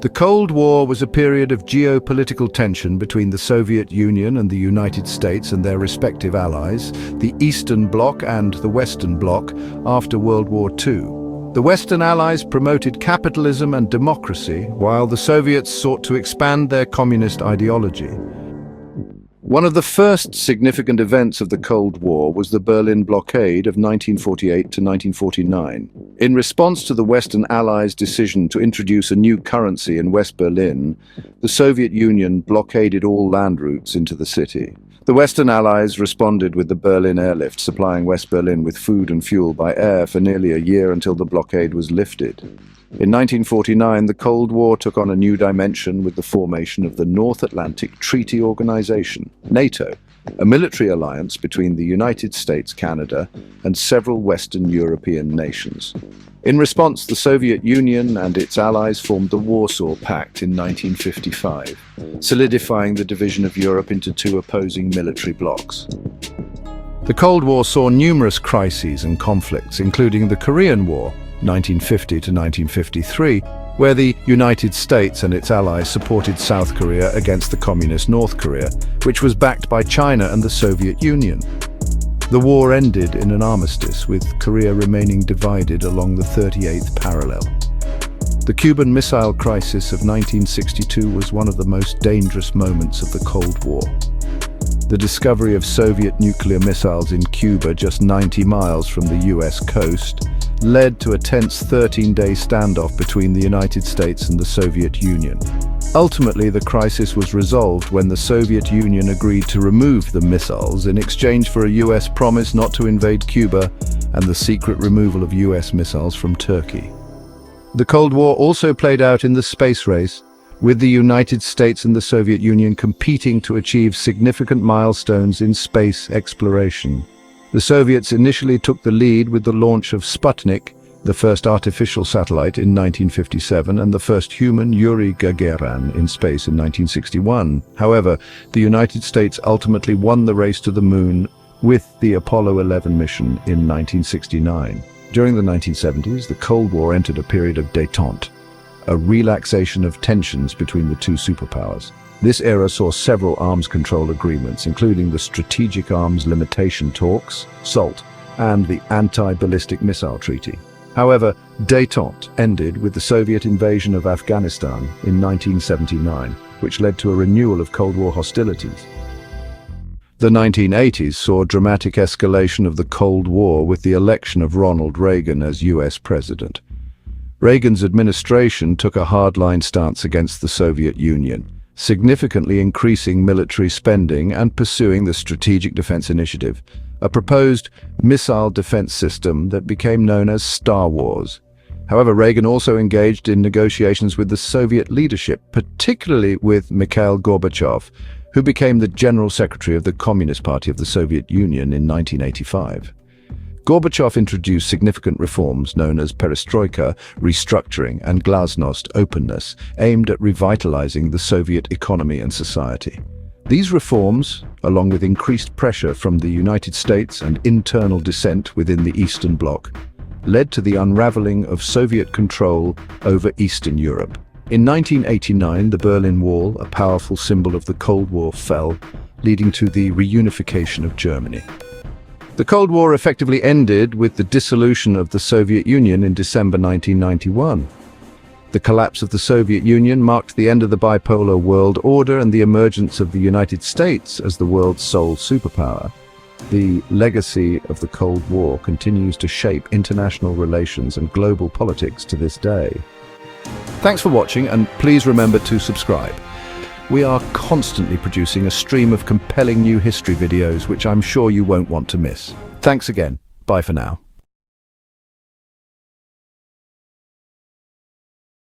The Cold War was a period of geopolitical tension between the Soviet Union and the United States and their respective allies, the Eastern Bloc and the Western Bloc, after World War II. The Western allies promoted capitalism and democracy, while the Soviets sought to expand their communist ideology. One of the first significant events of the Cold War was the Berlin Blockade of 1948 to 1949. In response to the Western Allies' decision to introduce a new currency in West Berlin, the Soviet Union blockaded all land routes into the city. The Western Allies responded with the Berlin airlift, supplying West Berlin with food and fuel by air for nearly a year until the blockade was lifted. In 1949, the Cold War took on a new dimension with the formation of the North Atlantic Treaty Organization, NATO, a military alliance between the United States, Canada, and several Western European nations. In response, the Soviet Union and its allies formed the Warsaw Pact in 1955, solidifying the division of Europe into two opposing military blocs. The Cold War saw numerous crises and conflicts, including the Korean War, 1950 to 1953, where the United States and its allies supported South Korea against the communist North Korea, which was backed by China and the Soviet Union. The war ended in an armistice, with Korea remaining divided along the 38th parallel. The Cuban Missile Crisis of 1962 was one of the most dangerous moments of the Cold War. The discovery of Soviet nuclear missiles in Cuba, just 90 miles from the US coast, led to a tense 13-day standoff between the United States and the Soviet Union. Ultimately, the crisis was resolved when the Soviet Union agreed to remove the missiles in exchange for a US promise not to invade Cuba and the secret removal of US missiles from Turkey. The Cold War also played out in the space race, with the United States and the Soviet Union competing to achieve significant milestones in space exploration. The Soviets initially took the lead with the launch of Sputnik, the first artificial satellite, in 1957, and the first human, Yuri Gagarin, in space in 1961. However, the United States ultimately won the race to the moon with the Apollo 11 mission in 1969. During the 1970s, the Cold War entered a period of détente, a relaxation of tensions between the two superpowers. This era saw several arms control agreements, including the Strategic Arms Limitation Talks, SALT, and the Anti-Ballistic Missile Treaty. However, détente ended with the Soviet invasion of Afghanistan in 1979, which led to a renewal of Cold War hostilities. The 1980s saw a dramatic escalation of the Cold War with the election of Ronald Reagan as US president. Reagan's administration took a hardline stance against the Soviet Union, significantly increasing military spending and pursuing the Strategic Defense Initiative, a proposed missile defense system that became known as Star Wars. However, Reagan also engaged in negotiations with the Soviet leadership, particularly with Mikhail Gorbachev, who became the General Secretary of the Communist Party of the Soviet Union in 1985. Gorbachev introduced significant reforms known as perestroika, restructuring, and glasnost, openness, aimed at revitalizing the Soviet economy and society. These reforms, along with increased pressure from the United States and internal dissent within the Eastern Bloc, led to the unraveling of Soviet control over Eastern Europe. In 1989, the Berlin Wall, a powerful symbol of the Cold War, fell, leading to the reunification of Germany. The Cold War effectively ended with the dissolution of the Soviet Union in December 1991. The collapse of the Soviet Union marked the end of the bipolar world order and the emergence of the United States as the world's sole superpower. The legacy of the Cold War continues to shape international relations and global politics to this day. Thanks for watching, and please remember to subscribe. We are constantly producing a stream of compelling new history videos, which I'm sure you won't want to miss. Thanks again. Bye for now.